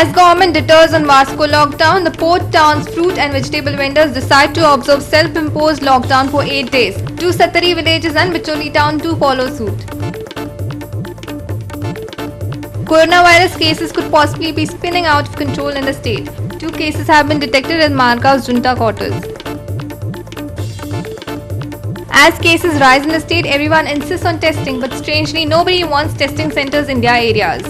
As government deters on Vasco lockdown, the port town's fruit and vegetable vendors decide to observe self-imposed lockdown for 8 days. Two Satari villages and Bicholi town to follow suit. Coronavirus cases could possibly be spinning out of control in the state. 2 cases have been detected in Margao's junta quarters. As cases rise in the state, everyone insists on testing, but strangely, nobody wants testing centers in their areas.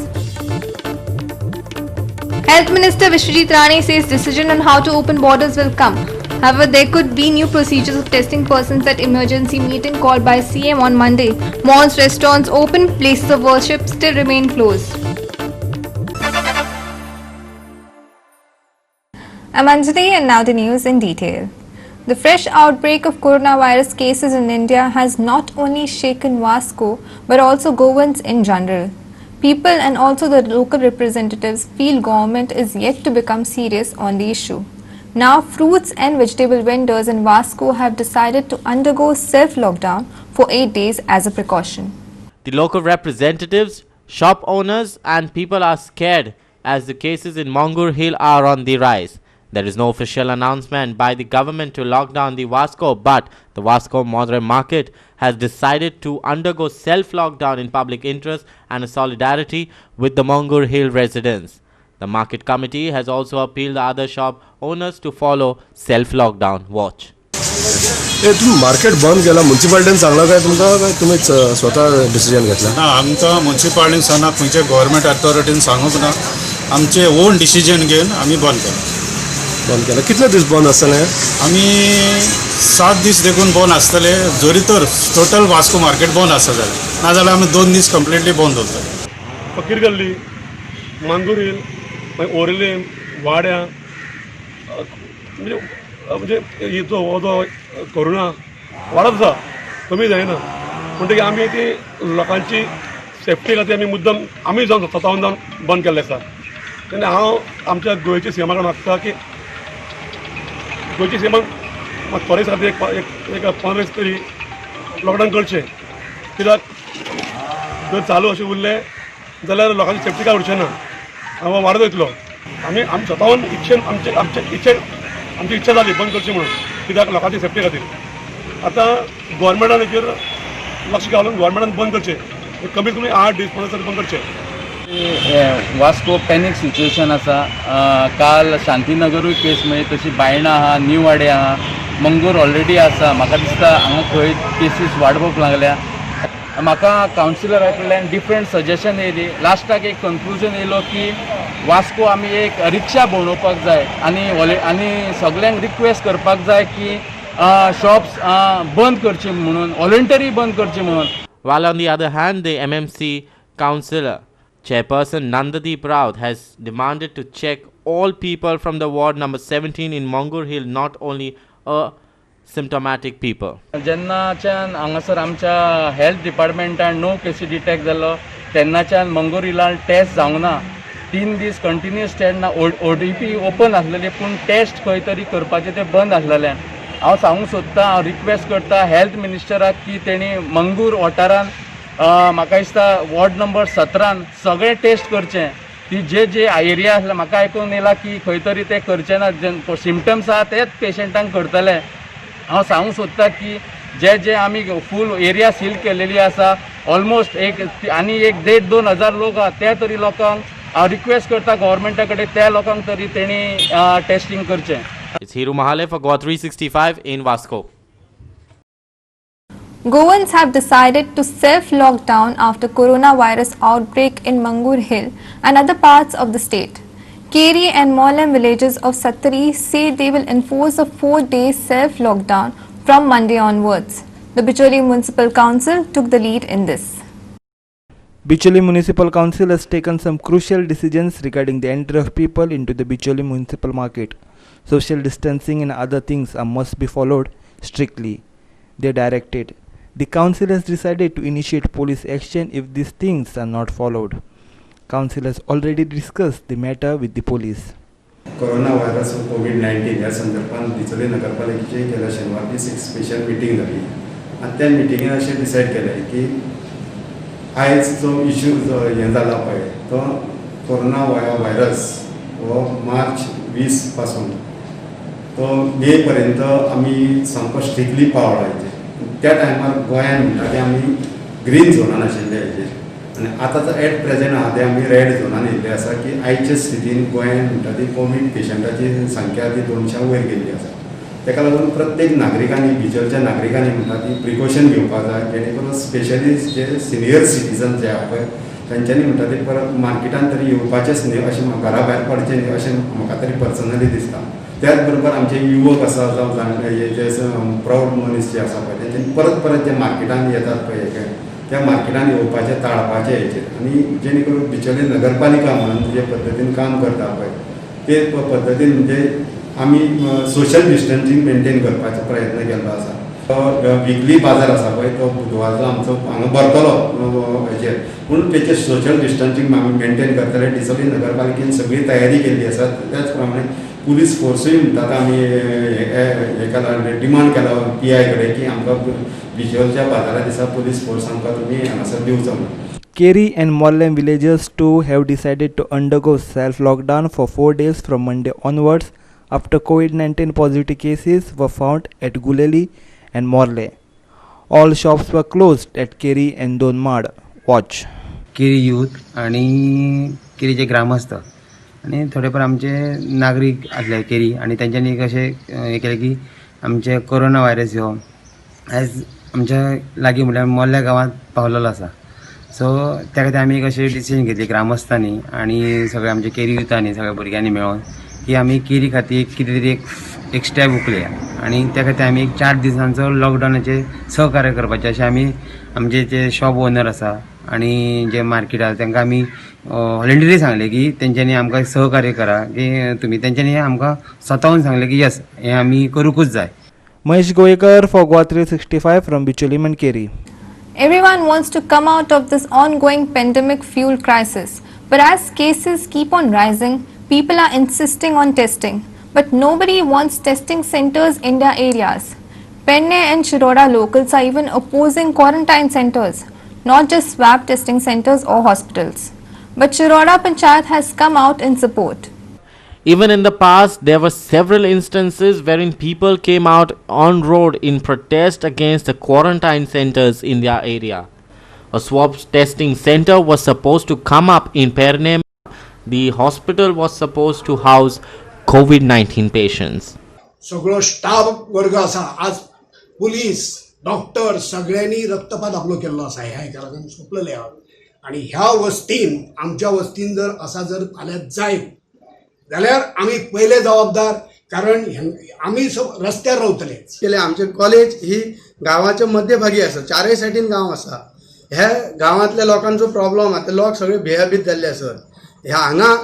Health Minister Vishwajit Rane says decision on how to open borders will come. However, there could be new procedures of testing persons at emergency meeting called by CM on Monday. Malls, restaurants open, places of worship still remain closed. I'm Anjali and now the news in detail. The fresh outbreak of coronavirus cases in India has not only shaken Vasco but also Goans in general. People and also the local representatives feel government is yet to become serious on the issue. Now, fruits and vegetable vendors in Vasco have decided to undergo self-lockdown for 8 days as a precaution. The local representatives, shop owners and people are scared as the cases in Mongur Hill are on the rise. There is no official announcement by the government to lock down the Vasco, but the Vasco Madurai market has decided to undergo self-lockdown in public interest and a solidarity with the Mongur Hill residents. The market committee has also appealed the other shop owners to follow self-lockdown watch. तुम्ही market बंद केला म्युनिसिपालिटीन सांगला काय तुमका काय तुम्ही स्वतः decision घेतला ना आमकां म्युनिसिपालिटीन सांगना खंयचे गव्हर्नमेंट अथॉरिटीन सांगूंक ना आमचे ओन डिसिजन घेवन आमी बंद केला कितले दीस बंद आसतले आमी 7 दीस देखून बंद आसतले जरी तर टोटल वास्को मार्केट बंद आसा जाल्यार नाजाल्यार आमी 2 दीस कंप्लिटली बंद उरतले फकीर गल्ली मांगूर हिल मागीर ओरलेम वाड्या म्हणजे हो जो कोरोना वाडत आसा कमी जायना म्हणटकीर आमी ती लोकांची सेफ्टी खातीर आमी मुद्दम आमी जावन स्वताहून जावन बंद केल्ले आसा तेन्ना हांव आमच्या गोंयच्या सीएमा कडेन मागता की गोंयच्या सीएमान म्हाका थोडे खातीर एक 15 दीस तरी लॉकडावन करचें कित्याक जर चालू अशें उरलें जाल्यार लोकांची सेफ्टी काय उरचें ना हांव वाडत वयतलो आमी स्वताहून आमची इच्छा जाली बंद करची म्हणून कित्याक लोकांची सेफ्टी खातीर आतां गोवोरमेंटान हेचेर लक्ष घालून गोवोरमेंटान बंद करचें कमीत कमी 8 दीस 15 दीस बंद करचें वास्को पॅनीक सिच्युएशन आसा काल शांतीनगरूय केस मेळ्ळी तशी बायणा आहा न्यू वाडे आहा मंगूर ऑलरेडी आसा म्हाका दिसता हांगा खंय केसीस वाडपाक लागल्या म्हाका कावन्सिलरा कडल्यान डिफरंट सजेशन येयली लास्टाक एक कन्क्लुजन येयलो की वास्को आमी एक रिक्षा भोंवडोवपाक जाय आनी सगळ्यांक रिक्वेस्ट करपाक जाय की शॉप्स बंद करची म्हणून वॉलंटरी बंद करची म्हणून. While on the other hand, the MMC councillor chairperson Nandadeep Raut has demanded to check all people from the ward number 17 in Mongur Hill, not only symptomatic people. जेन्नाच्यान हांगासर आमच्या हेल्थ डिपार्टमेंटान नो केसी detect जालो तेन्नाच्यान मंगूर हिलान taste जावंक ना 3 दीस continuous taste ना ODP open आसलेले पूण टेस्ट खंय तरी करपाचें तें बंद आसलेलें हांव सांगूंक सोदतां हांव रिक्वेस्ट करता हेल्थ मिनिस्टराक की तेणी मंगूर वाठारान म्हाका दिसता वॉर्ड नंबर 17 सगळे टेस्ट करचें ती जे एरिया आसले म्हाका आयकून येयला की खंय तरी ते करचे ना सिम्पटम्स आहा तेच पेशंटांक करतले हांव सांगूंक सोदता की जे आमी फूल एरिया सील केलेली आसा ऑलमोस्ट आनी 1-1.5-2 हजार लोक आहा त्या तरी लोकांक हांव रिक्वेस्ट करता गव्हर्मेंटा कडेन त्या लोकांक तरी तेणी टेस्टिंग करचें. It's Hiru Mahale for Goa 365 in Vasco. Goans have decided to self-lock down after coronavirus outbreak in Mangur Hill and other parts of the state. Keri and Molam villages of Satari say they will enforce a 4-day self-lockdown from Monday onwards. The Bicholi Municipal Council took the lead in this. Bicholi Municipal Council has taken some crucial decisions regarding the entry of people into the Bicholi Municipal Market. Social distancing and other things must be followed strictly. They directed. The council has decided to initiate police action if these things are not followed. Council has already discussed the matter with the police. Corona कोविड-19 या संदर्भात बिचोली नगरपालिकेची गेल्या शनिवारी एक special meeting जाली आणि त्या मिटिंगेन अशें डिसायड केलें की आयज जो इश्यू जो हें जाला पळय तो कोरोना व्हायरस हो मार्च 20 पासून तो मे पर्यंत आमी सामको स्ट्रिक्टली पाळ्ळो. त्या टायमार गोंयान म्हणटा ते आमी ग्रीन झोनान आशिल्ले हेजेर, आनी आतां एट प्रेजेंट आहा ते आमी रेड झोनान येयल्ले आसा की आयच्या स्थितीन गोंयान म्हणटा ती कोवीड पेशंटाची संख्या ती 200 वयर गेल्ली आसा. ताका लागून प्रत्येक नागरिकांनी भिजलच्या नागरिकांनी म्हणटा ती प्रिकॉशन घेवपाक जाय, जेणे करून स्पेशली जे सिनियर सिटीजन जे आहा पळय तांच्यांनी म्हणटा ते परत मार्केटान तरी येवपाचेच न्ही, अशें घरा भायर पडचें न्ही अशें म्हाका तरी पर्सनली दिसता. त्याच बरोबर आमचे युवक आसा जावं जाणटे जे प्रौढ मनीस जे आसा पळय तेंच्यांनी परत परत जे मार्केटान येतात पळय त्या मार्केटान येवपाचें टाळपाचें हेचेर, आनी जेणे करून बिचोली नगरपालिका म्हणून जे पद्दतीन काम करता पळय ते पद्दतीन म्हणजे आमी सोशल डिस्टन्सींग मेंटेन करपाचो प्रयत्न केल्लो आसा. तो विकली बाजार आसा पळय तो बुधवारचो आमचो हांगा भरतलो हेचेर, पूण तेचेर सोशल डिस्टन्सींग आमी मेंटेन करतले. डिचोली नगरपालिकेन सगळी तयारी केल्ली आसा. त्याच प्रमाणे पुलीस फोर्सूय म्हणटात आमी हे केला डिमांड केला PI कडेन की आमकां बिचोलच्या बाजारा दिसा पुलीस फोर्स आमकां तुमी हांगासर दिवचो म्हणून. Kerry and Mollem villagers too have decided to undergo self-lockdown for 4 days from Monday onwards after COVID-19 positive cases were found at Guleli and Morley. All shops were closed at Kerry and Donmad. Watch. Keri youth आणि केरीचे ग्रामस्थ आणि थोडेफार आमचे नागरीक आसले carry आणि त्यांच्यानी कशें हे केलें की आमचे कोरोना व्हायरस ह्यो आयज आमच्या लागीं म्हळ्यार मोर्ल्या गांवांत पावलेलो आसा. सो त्या खातीर आमी कशें डिसिजन घेतली ग्रामस्थांनी आणि सगळे आमचे केरी युथांनी सगळ्या भुरग्यांनी मेळून की आमी केरी खातीर कितें तरी एक स्टेप उखलया आणि त्या खातीर आमी 4 दिसांचो लॉकडावनाचें सहकार्य करपाचें अशें आमी आमचे जे शॉप ओनर आसा आणि जे मार्केट आसा तांकां आमी व्हॉलंटियरी सांगले की तेंच्यांनी आमकां सहकार्य करा की तुमी तेंच्यांनी आमकां स्वताहून सांगले की यस हें आमी करूंकूच जाय. Mahesh Goekar for Goa 365 from Bicholim and Kerry. Everyone wants to come out of this ongoing pandemic-fueled crisis, but as cases keep on rising, people are insisting on testing, but nobody wants testing centers in their areas. Penne and Shiroda locals are even opposing quarantine centers, not just swab testing centers or hospitals. But Shiroda Panchayat has come out in support. Even in the past, there were several instances wherein people came out on road in protest against the quarantine centers in their area. A swab testing center was supposed to come up in Perne. The hospital was supposed to house COVID-19 patients. सगळो staff वर्ग आसा, आज police doctor सगळ्यांनी रक्तपात आपलो केल्लो आसा ह्या हेका लागून सोंपलेले आहा. आणि ह्या वस्तीन आमच्या वस्तीन जर असा जर फाल्यां जायत जाल्यार आमी पहिले जबाबदार, कारण आमी रस्त्यार रावतले. केले आमचे कॉलेज ही गांवाच्या मध्यभागी आसा, चारय सायडीन गांव आसा. ह्या गांवांतल्या लोकांचो प्रॉब्लेम आतां लोक सगळे भेयभीत जाल्ले आसत. ह्या हांगा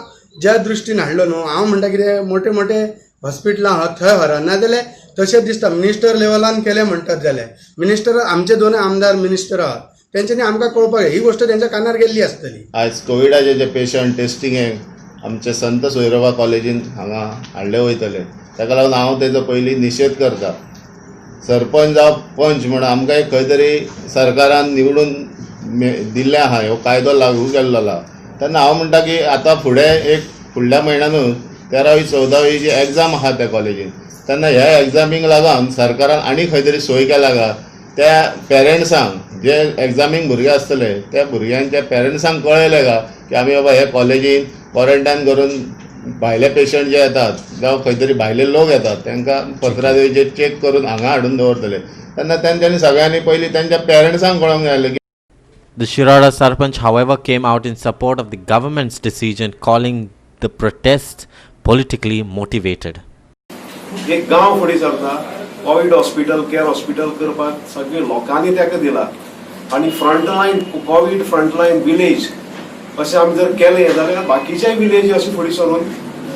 ज्या दृश्टीन हाडलो न्हू, हांव म्हणटा कितें मोठे मोठे हॉस्पिटलां थंय व्हरना जाल्यार तशें दिसता मिनिस्टर लेवलान केलें म्हणटात जाल्यार मिनिस्टर आमचे दोन आमदार मिनिस्टर आहात तेंच्यांनी आमकां कळपाक ही गोष्ट तेंच्या कानार गेल्ली आसतली. आयज कोविडाचे जे पेशंट टेस्टिंगेक आमचे संत सोयरोबा कॉलेजीन हांगा हाडले वयतले, ताका लागून हांव तेजो पयलीं निशेध करता. सरपंच जावं पंच म्हणून आमकां एक खंय तरी सरकारान निवडून दिल्ले आहा, हो कायदो लागू केल्लो आहा. तेन्ना हांव म्हणटा की आतां फुडें एक फुडल्या म्हयन्यानूच 13वी 14वी जी एग्जाम आहा त्या कॉलेजीन, तेन्ना ह्या एग्जामीक लागून सरकारान आनी खंय तरी सोय केल्या गा त्या पेरंट्सांक जे एग्जामीक भुरगे आसतले त्या भुरग्यांच्या पेरंट्सांक कळयलें गा की आमी बाबा हे कॉलेजीन क्वॉरंटायन करून भायले पेशंट जे येतात जावं खंय तरी भायले लोक येतात तांकां पत्रादेवीचेर चेक करून हांगा हाडून दवरतले. तेन्ना तेंच्यांनी सगळ्यांनी पयलीं तेंच्या पेरंट्सांक कळोवंक जाय की. The Shiroda Sarpanch, however, came out in support of the government's decision, calling the protests politically motivated. एक गांव फुडें सरता, कोविड हॉस्पिटल केअर हॉस्पिटल करपाक सगळे लोकांनी ताका दिला आनी फ्रंटलायन कोविड फ्रंटलायन विलेज अशें आमी जर केलें जाल्यार बाकीचे विलेज अशें फुडें सरून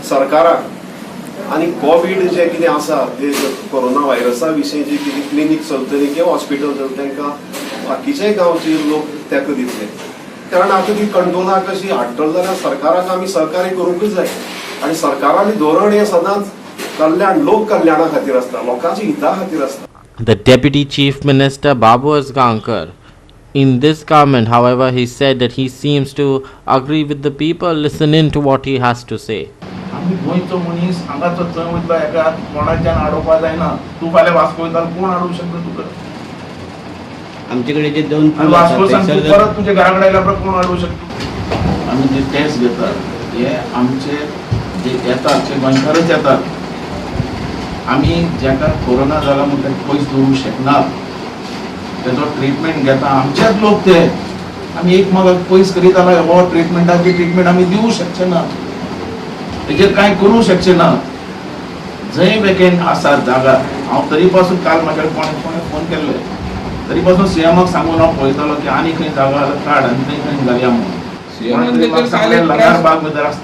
सरकाराक आनी कोविड जे कितें आसा ते कोरोना व्हायरसा विशीं जे कितें क्लिनीक चलतली किंवा हॉस्पिटल चलतली तांकां बाकीचे गांवचे लोक ताका दितले. कारण आतां ती कंट्रोलाक अशी हाडटलो जाल्यार सरकाराक आमी सहकार्य करूंकच जाय आनी सरकारानी धोरण हें सदांच कल्याण लोक कल्याणा खातीर आसता, लोकांच्या हिता खातीर आसता. The Deputy Chief Minister Babu Asgankar, in this comment, however, he said that he seems to agree with the people listening to what he has to say. आमी गोंयचो मनीस हांगाचो थंय वयतलो हेका कोणाच्यान आडोवपा जायना. तूं फाल्यां वास्को वयतालो कोण आडोवंक शकता तुका? आमचे कडेन जे 2 आनी वास्कोसान तूं परत तुज्या घरा कडेन आयल्या उपरांत कोण आडोवंक शकता? आमी जे टेस्ट घेतात हे आमचे जे येतात ते गोंयकारूच येतात. आमी जाका कोरोना जाला म्हणून ताका पयस दवरूंक शकनात. तेजो ट्रिटमेंट घेता आमचेच लोक ते. आमी एक म्हाका पयस करीत आला हो ट्रिटमेंटाची ट्रिटमेंट आमी दिवंक शकचे ना. तेजेर कांय करूंक शकचे ना. जंय वेकेंट आसा जागा हांव तरी पासून काल म्हाका कोणे फोन केल्ले तरी पासून सीएमाक सांगून हांव पळयतालो की आनी खंय जागा आसा काड आनी थंय खंय घालया म्हणून.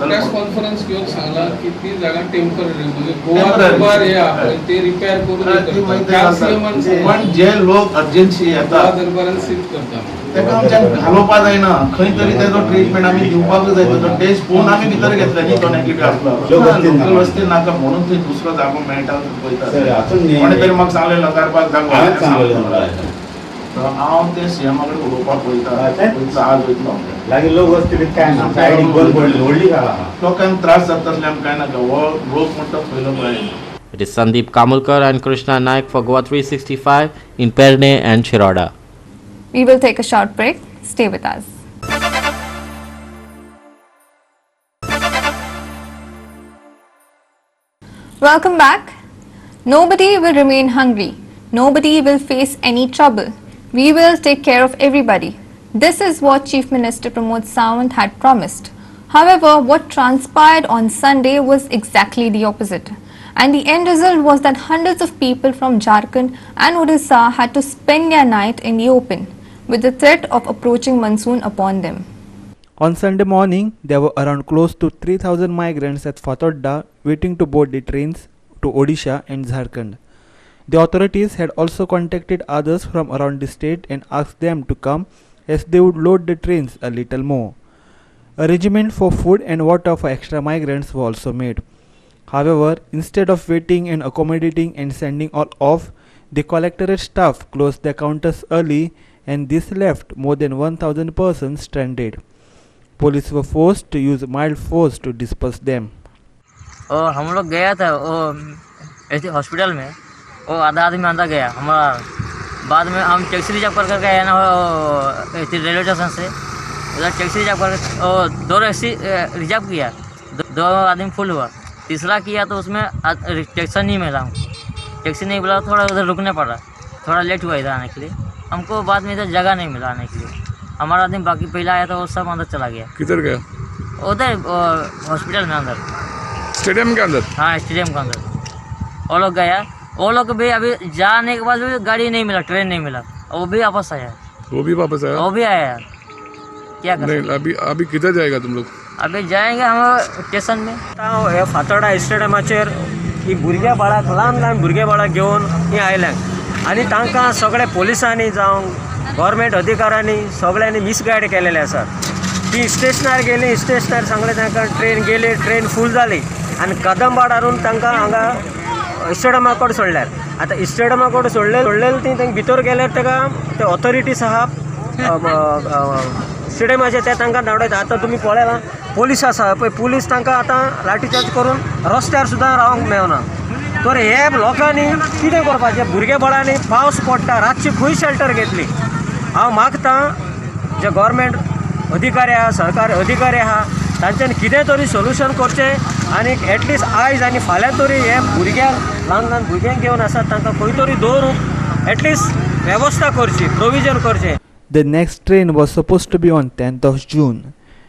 प्रेस कॉन्फरन्स घेऊन सांगला की ती जागा टेम्पररी म्हणजे गोवा दरबार हे आपण ते रिपेअर करून पण जे लोक अर्जन्सी येतात गोवा दरबारान शिफ्ट करता तेका आमच्यान घालोवपा जायना. खंय तरी तेजो ट्रिटमेंट आमी दिवपाक जाय. तेजो टेस्ट पोवन आमी भितर घेतले न्ही तो नेगेटिव्ह आसलो. लोकल वस्ती नाका म्हणून थंय दुसरो जागो मेळटा पळयता. कोणे तरी म्हाका सांगलें लकारपाक जागो हांव ते सीएमा कडेन उलोवपाक पळयता. आज वयतलो लागीं लोक वस्ती काय ना सायडीक बंद पडली व्हडली गाळा. लोकांक त्रास जाता तसले आमकां कांय नाका. हो रोग म्हणटा पयलो पळय. It is Sandeep Kamulkar and Krishna Naik for Goa 365 in Perne and Shiroda. We will take a short break. Stay with us. Welcome back. Nobody will remain hungry. Nobody will face any trouble. We will take care of everybody. This is what Chief Minister Pramod Sawant had promised. However, what transpired on Sunday was exactly the opposite. And the end result was that hundreds of people from Jharkhand and Odisha had to spend their night in the open, with the threat of approaching monsoon upon them. On Sunday morning, there were around close to 3,000 migrants at Fatodda waiting to board the trains to Odisha and Jharkhand. The authorities had also contacted others from around the state and asked them to come as they would load the trains a little more. Arrangements for food and water for extra migrants were also made. However, instead of waiting and accommodating and sending all off, the collectorate staff closed their counters early and this left more than 1,000 persons stranded. Police were forced to use mild force to disperse them. और हम लोग गया था वो ऐसे hospital में वो आधा आदमी अंदर गया हमारा. बाद में हम टैक्सी रिजर्व कर गए ना रेलवे स्टेशन से उधर टैक्सी रिजर्व कर 2 टैक्सी रिजर्व किया. 2 आदमी फुल हुआ. तीसरा किया तो उसमें टैक्सी नहीं मिला. टैक्सी नहीं मिला थोड़ा उधर रुकने पड़ा. थोड़ा लेट हुआ इधर आने के लिए. हमको बाद में इधर जगह नहीं मिला आने के लिए. हमारा आदमी बाकी पहला आया था वो सब अंदर चला गया. किधर गया? उधर हॉस्पिटल में अंदर स्टेडियम के अंदर. हाँ स्टेडियम के अंदर वो लोग गया. वो लोग भी अभी जाने के बाद भी गाड़ी नहीं मिला, ट्रेन नहीं मिला. वो भी वापस आया. वो भी वापस आया? वो भी आया. क्या कर नहीं अभी किधर जाएगा तुम लोग? अभी जाएंगे हम स्टेशन में. फातोर्डा स्टेडियमाचेर ही भुरगे बाळाक ल्हान भुरगे बाळाक घेवन ही आयल्यात आनी तांकां सगळे पोलिसांनी जावं गव्हर्मेंट अधिकाऱ्यांनी सगळ्यांनी मिसगायड केलेले आसा. ती स्टेशनार गेली. स्टेशनार सांगलें तांकां ट्रेन गेली. ट्रेन फूल जाली आनी कदंबाड हाडून तांकां हांगा स्टेडियमा कडेन सोडल्यार. आतां स्टेडियमा कडेन सोडलेली ती तांकां भितर गेल्यार ताका ते ऑथॉरिटीज आहा स्टेडियमाचे ते तांकां धांवडायता. आतां तुमी पळयलां पोलीस आसा पळय पुलीस तांकां आतां लाठीचार्ज करून रस्त्यार सुद्दां रावंक मेळना. तर हे लोकांनी कितें करपाचें? भुरगे बाळांनी पावस पडटा रातची खंय शेल्टर घेतली. हांव मागतां जे गव्हर्मेंट अधिकारी आहा सरकारी अधिकारी आहा तांच्यांनी कितें तरी सोल्युशन करचें आनी एटलिस्ट आयज आनी फाल्यां तरी हे भुरग्यांक ल्हान भुरग्यांक घेवन आसात तांकां खंय तरी दवरूंक एटलिस्ट वेवस्था करची, प्रोविजन करचें. The next train was supposed to be on 10th of June,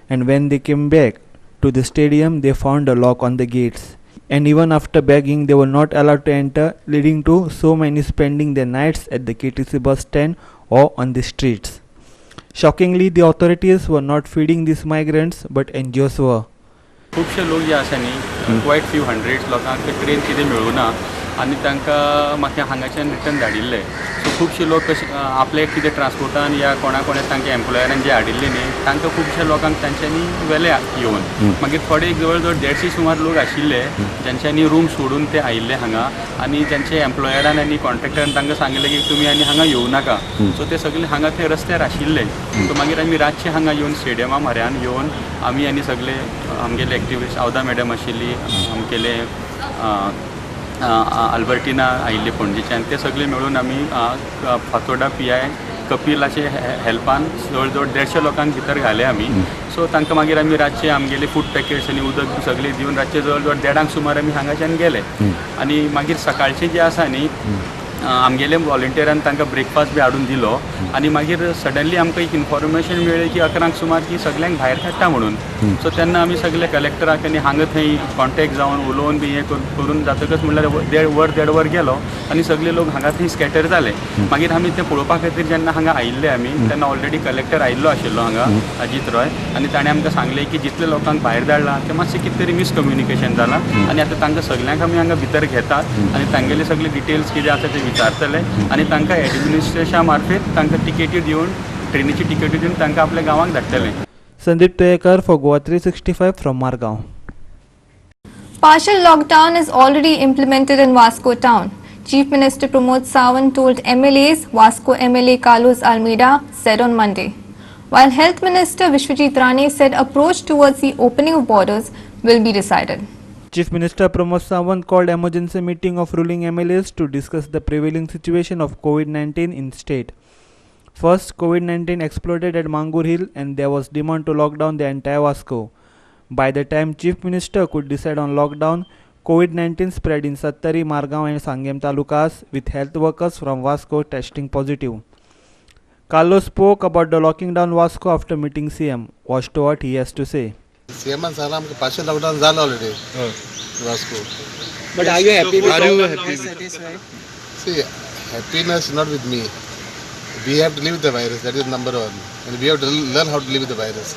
and when they came back to the stadium, they found a lock on the gates. And even after begging, they were not allowed to enter, leading to so many spending their nights at the KTC bus stand or on the streets. Shockingly, the authorities were not feeding these migrants, but NGOs were. खूबशे लोक जे आसा न्ही quiet few hundreds लोकांक train कितें मेळूना आनी तांकां म्हाका हांगाच्यान रिटर्न धाडिल्ले. सो खुबशे लोक कशे आपले कितें ट्रान्सपोर्टान या कोणा तांच्या एम्प्लॉयरान जे हाडिल्ले न्ही तांकां खुबशे लोकांक तांच्यांनी व्हेले येवन. मागीर थोडे जवळ जवळ 150 सुमार लोक आशिल्ले जांच्यांनी रूम सोडून ते आयिल्ले हांगा आनी तांचे एम्प्लॉयरान आनी कॉन्ट्रॅक्टरान तांकां सांगलें की तुमी आनी हांगा येवं नाका. सो ते सगळे हांगा ते रस्त्यार आशिल्ले. सो मागीर आमी रातचे हांगा येवन स्टेडियमा म्हऱ्यान येवन आमी आनी सगळे आमगेले एक्टिविस्ट अवधा मॅडम आशिल्ली, आमगेले अल्बर्टिना आयिल्ली पणजेच्यान, ते सगळे मेळून आमी फातोर्डा PI कपिलाचे हेल्पान जवळ जवळ 150 लोकांक भितर घाले आमी. सो तांकां मागीर आमी रातचे आमगेले फूड पॅकेट्स आनी उदक सगळे दिवन रातचे जवळ जवळ 1:30 सुमार आमी हांगाच्यान गेले. आनी मागीर सकाळचे जे आसा न्ही आमगेले व्हॉलंटियरान तांकां ब्रेकफास्ट बी हाडून दिलो. आनी मागीर सडनली आमकां एक इन्फॉर्मेशन मेळ्ळी की 11 सुमार की सगल्यांक भायर काडटा म्हणून. सो तेन्ना आमी सगळे कलेक्टराक आनी हांगा थंय कॉन्टेक्ट जावन उलोवन बी हें करून जातकच म्हणल्यार 1.5 वर गेलो आनी सगळे लोक हांगा थंय स्कॅटर जाले. मागीर आमी तें पळोवपा खातीर जेन्ना हांगा आयिल्ले आमी तेन्ना ऑलरेडी कलेक्टर आयिल्लो आशिल्लो हांगा, अजीत रॉय, आनी ताणें आमकां सांगलें की जितले लोकांक भायर धाडलां तें मातशें कितें तरी मिसकम्युनिकेशन जालां आनी आतां तांकां सगल्यांक आमी हांगा भितर घेतात आनी तांगेले सगळे डिटेल्स कितें आसा ते विचारतले आनी तांकां एडमिनिस्ट्रेशन मार्फत तांकां टिकेटी दिवन ट्रेनीची टिकेटी दिवन तांकां आपल्या गांवांक धाडटले. Sandeep Toyekar for Goa 365 from Margao. Partial lockdown is already implemented in Vasco town. Chief Minister Pramod Sawant told MLAs, Vasco MLA Carlos Almeida said on Monday. While Health Minister Vishwajit Rane said approach towards the opening of borders will be decided. Chief Minister Pramod Sawant called emergency meeting of ruling MLAs to discuss the prevailing situation of COVID-19 in state. First, COVID-19 exploded at Mangur Hill and there was demand to lock down the entire Vasco. By the time Chief Minister could decide on lockdown, COVID-19 spread in Sattari, Margao and Sangem talukas with health workers from Vasco testing positive. Carlos spoke about the locking down Vasco after meeting CM. Watch to what he has to say. CM सांगला आमकां partial lockdown जालो already. Vasco. But are you happy? Are you happy? See, happiness not with me. We have to live with the virus. That is number one. And we have to learn how to live with the virus.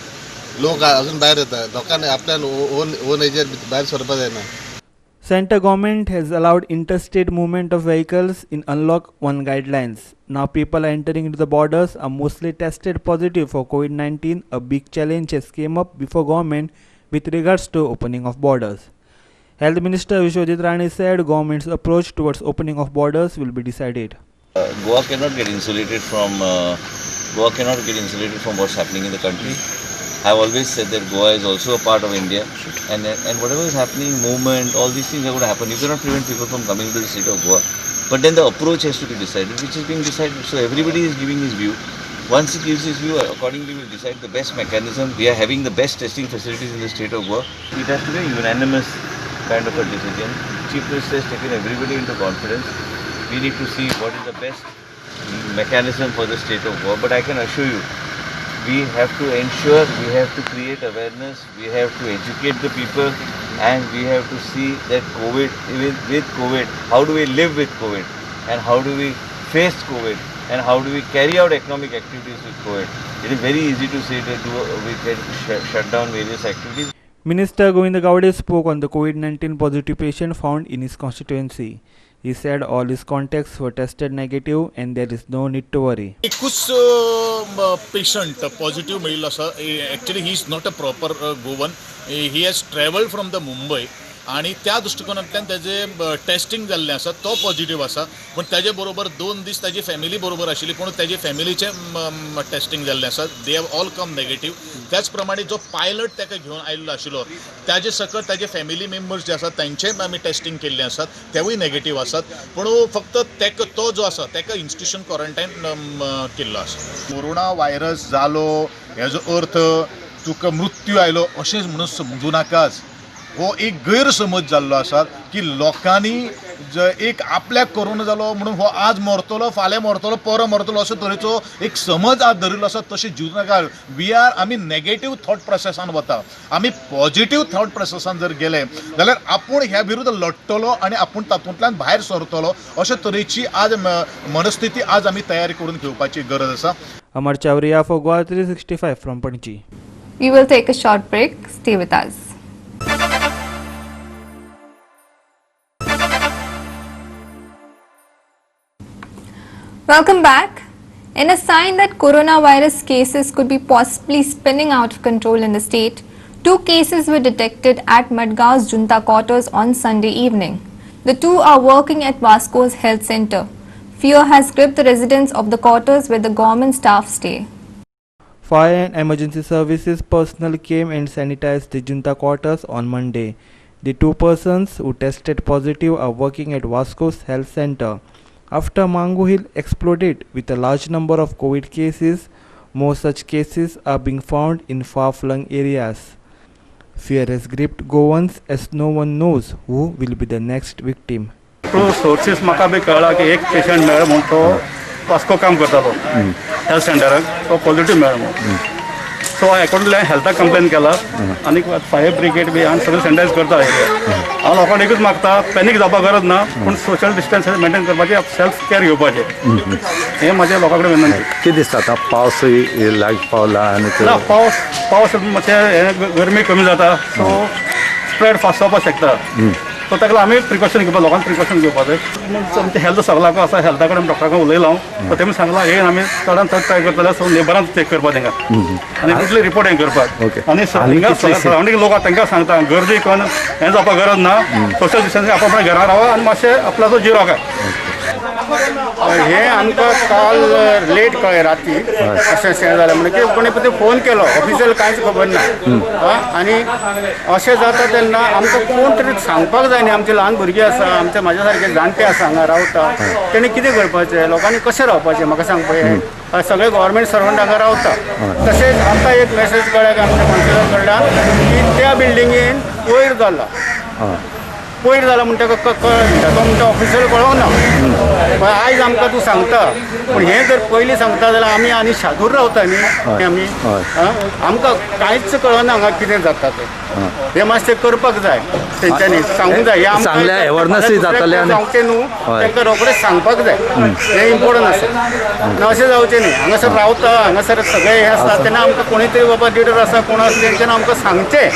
लोक अजून बाहेर येतात. लोकांनी आपल्या on एरियात बाहेर सरपा जायना. Center government has allowed interstate movement of vehicles in Unlock 1 guidelines. Now people are entering into the borders are mostly tested positive for COVID-19. A big challenge has came up before government with regards to opening of borders. Health Minister Vishwajit Rane said government's approach towards opening of borders will be decided. Goa cannot get insulated from what's happening in the country. I've always said that Goa is also a part of India, and whatever is happening, movement, all these things are going to happen. You cannot prevent people from coming to the state of Goa, but then the approach has to be decided, which is being decided. So everybody is giving his view. Once he gives his view, accordingly we'll decide the best mechanism. We are having the best testing facilities in the state of Goa. It has to be a unanimous kind of a decision. Chief Minister has taken everybody into confidence. We need to see what is the best mechanism for the state of Goa. But I can assure you, we have to ensure, we have to create awareness, we have to educate the people, and we have to see that with COVID, how do we live with COVID, and how do we face COVID, and how do we carry out economic activities with COVID. It is very easy to say that we can shut down various activities. Minister Govinda Gowde spoke on the COVID-19 positive patient found in his constituency. He said all his contacts were tested negative and there is no need to worry. एकूच patient positive मेळिल्लो आसा. Actually he is not a proper Goan. He has travelled from the Mumbai आणि त्या दृष्टिकोनांतल्यान तेजे testing जाल्लें आसा तो positive आसा. पूण तेजे बरोबर 2 दीस ताजी फॅमिली बरोबर आशिल्ली पूण तेजे फॅमिलीचें टेस्टिंग जाल्लें आसा. They have all come negative. त्याच प्रमाणे जो पायलट ताका घेवन आयिल्लो आशिल्लो ताजे सकट ताजे फॅमिली मेंबर्स जे आसात तांचेय आमी टेस्टिंग केल्लें आसात. तेवूय नेगेटीव आसात. पूण फक्त तेका तो जो आसा ताका इन्स्टिट्यूशन क्वॉरंटायन केल्लो आसा. कोरोना व्हायरस जालो हेजो अर्थ तुका मृत्यू आयलो अशें म्हणून समजू नाकाच. हो एक गैरसमज जाल्लो आसा की लोकांनी एक आपल्याक कोरोना जालो म्हणून हो आज मरतलो फाल्यां मरतलो परं मरतलो असो तरेचो एक समज आज धरिल्लो आसा. तशें जिवं नाका. आमी नेगेटीव थॉट प्रोसेसान वता. आमी पॉझिटीव थॉट प्रोसेसान जर गेले जाल्यार आपूण ह्या विरुद्ध लडटलो आनी आपूण तातूंतल्यान भायर सरतलो अशे तरेची आज मनस्थिती आज आमी तयारी करून घेवपाची गरज आसा. Amar Chavriya for Goa 365 from Panji. We will take a short break. Stay with us. Welcome back. In a sign that coronavirus cases could be possibly spinning out of control in the state, 2 cases were detected at Madgaw's Junta quarters on Sunday evening. The 2 are working at Vasco's health center. Fear has gripped the residents of the quarters where the government staff stay. Fire and emergency services personnel came and sanitized the junta quarters on Monday. The 2 persons who tested positive are working at Vasco's health center. After Mango Hill exploded with a large number of COVID cases, more such cases are being found in far-flung areas. Fear has gripped Goans as no one knows who will be the next victim. Sources म्हाका बी कळ्ळा की एक patient मेळ्ळो म्हूण तो वास्को काम करतालो health सेंटराक तो positive मेळ्ळो म्हूण सो अकॉर्डिंगली हांवें हेल्थाक कंप्लेन केला आनी फायर ब्रिगेड बी हांवें सगळें सॅनिटायज करता हांव लोकांक एकूच मागता पॅनीक जावपाक गरज ना पूण सोशल डिस्टन्स मेंटेन करपाचें सेल्फ केअर घेवपाचें हें म्हाजें लोकां कडेन विनंती. कितें दिसता आतां पावसूय लाग पावला आनी ना पावस मातशें गरमी कमी जाता सो स्प्रेड फास्ट जावपाक शकता सो ताका आमी प्रिकॉशन घेवपा लोकांक प्रिकॉशन घेवपाचें आमचे हेल्थ सगळ्याक आसा हेल्था कडेन डॉक्टरा कडेन उलयला हांव सो तेमी सांगलां हे आमी चडान चड ट्राय करतले सो नेबरांक चॅक करपा तेंकां आनी तितले रिपोर्ट हें करपाक आनी सरावंडींग लोक तांकां सांगता गर्दी करून हें जावपाक गरज ना सोशल डिस्टन्सींग आपल्या घरा रावा आनी मातशें आपल्याचो जीव राखा. हे आमकां काल लेट कळ्ळें राती अशें जालें म्हणजे कोणी पळय फोन केलो ऑफिशियल कांयच खबर ना आनी अशें जाता तेन्ना आमकां कोण तरी सांगपाक जाय न्ही आमचे ल्हान भुरगीं आसा आमचे म्हाज्या सारके जाणटे आसा हांगा रावता तेणी कितें करपाचें लोकांनी कशें रावपाचें म्हाका सांग पळय सगळे गव्हर्मेंट सर्वंट हांगा रावता तशेंच आतां एक मेसेज कळ्ळ्या की आमच्या कावन्सिलर कडल्यान की त्या बिल्डिंगेन वयर जाला म्हण ताका तो म्हणटा ऑफिसर कळोवना आयज आमकां तूं सांगता पूण हें जर पयलीं सांगता जाल्यार आमी आनी शादूर रावता न्ही आमी आमकां कांयच कळना हांगा कितें जाता तें हें मातशें करपाक जाय तेंच्यांनी सांगूंक जाय जावचें न्हू तांकां रोखडेंच सांगपाक जाय हें इम्पॉर्टंट आसा अशें जावचें न्ही हांगासर रावता हांगासर सगळें हें आसता तेन्ना आमकां कोणी तरी बाबा लिडर आसा कोण आसा तेंच्यानी आमकां सांगचें.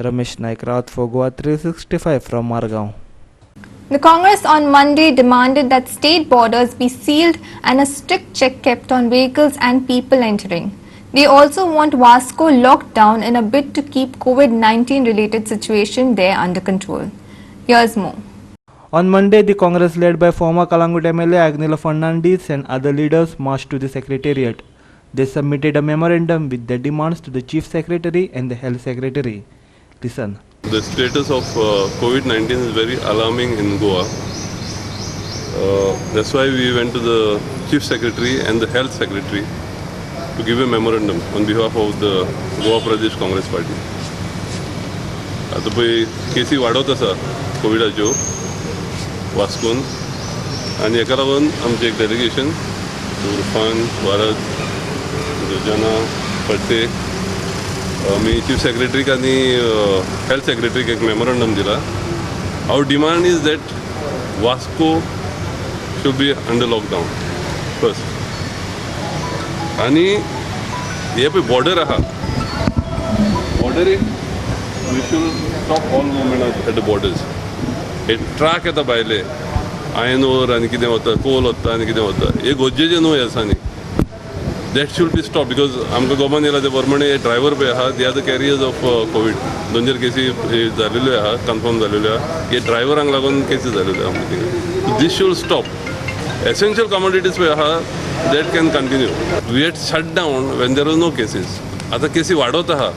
Ramesh Naik Raut for Goa 365 from Margao. The Congress on Monday demanded that state borders be sealed and a strict check kept on vehicles and people entering. They also want Vasco locked down in a bid to keep COVID-19 related situation there under control. Here's more. On Monday, the Congress led by former Kalangut MLA Agnila Fernandes and other leaders marched to the Secretariat. They submitted a memorandum with their demands to the Chief Secretary and the Health Secretary. Listen. The status of COVID-19 is very alarming in Goa. That's why we went to the Chief Secretary and the Health Secretary to give a memorandum on behalf of the Goa Pradesh Congress Party. आता पळय केसी वाडत आसा कोविडाच्यो वास्कोन आनी हेका लागून आमचें एक delegation Urfan Bharat दुर्जना फडते मी चीफ सेक्रेटरीक आनी हेल्थ सेक्रेटरीक एक मेमोरंडम दिला. Our demand is that Vasco should be under lockdown first आनी हे पळय बॉर्डर आहा बॉर्डरीक we should stop all movement at the borders. हे ट्राक येता भायले आयन ओर आनी कितें वता कोल वता आनी कितें वता हे गरजेचे न्हू आसा न्ही that should be stopped because आमकां गोमान येयला ते प्रमाणे ड्रायव्हर पळय आहा they are the carriers of Covid 2 केसी जालेल्यो आहा कन्फर्म जालेल्यो आहा हे ड्रायव्हरांक लागून केसी जालेल्यो आहा आमकां this should stop essential commodities पळय आहा that can continue we had shut down when there are no cases आतां केसी वाडत आहा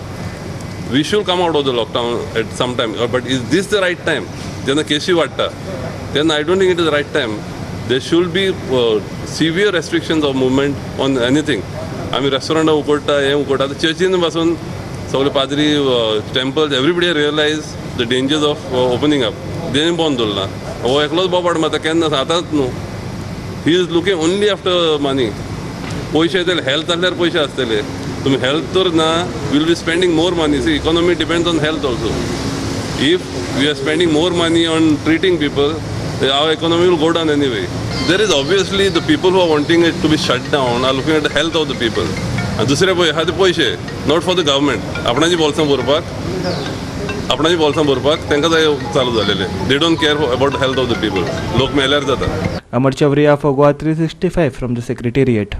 we should come out of the lockdown at some time but is this the right time जेन्ना केसी वाडटा तेन्ना I don't think it is the right time. There should be severe restrictions of movement on anything. आमी रेस्टॉरंटां उगडटा हें उगडटा आतां चर्चीन पासून सगळे पाद्री temples everybody realise the dangers of opening up तेणी बंद दवरला हो एकलोच बोबाड मारता केन्ना आतांच न्हू he is looking only after money पयशे येतले हेल्थ आसल्यार पयशे आसतले तुमी हेल्थ तर ना will be spending more money see economy depends on health also if we are spending more money on treating people our economy will go down anyway. There is obviously the people who are wanting it to be shut down are looking at the health of the people. And दुसरे पळय हा ते पयशे not for the government. आपणाची बोल्सां भरपाक तांकां जाय चालू जालेले. They don't care about the health of the people. लोक मेल्यार जाता. Amar Chavriya for Goa 365 from the Secretariat.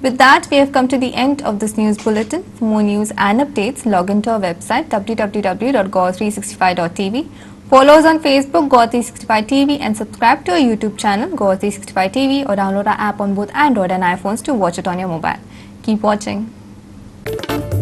With that, we have come to the end of this news bulletin. For more news and updates, log into our website www.goa365.tv. Follow us on Facebook, Goa365 TV, and subscribe to our YouTube channel, Goa365 TV, or download our app on both Android and iPhones to watch it on your mobile. Keep watching. News.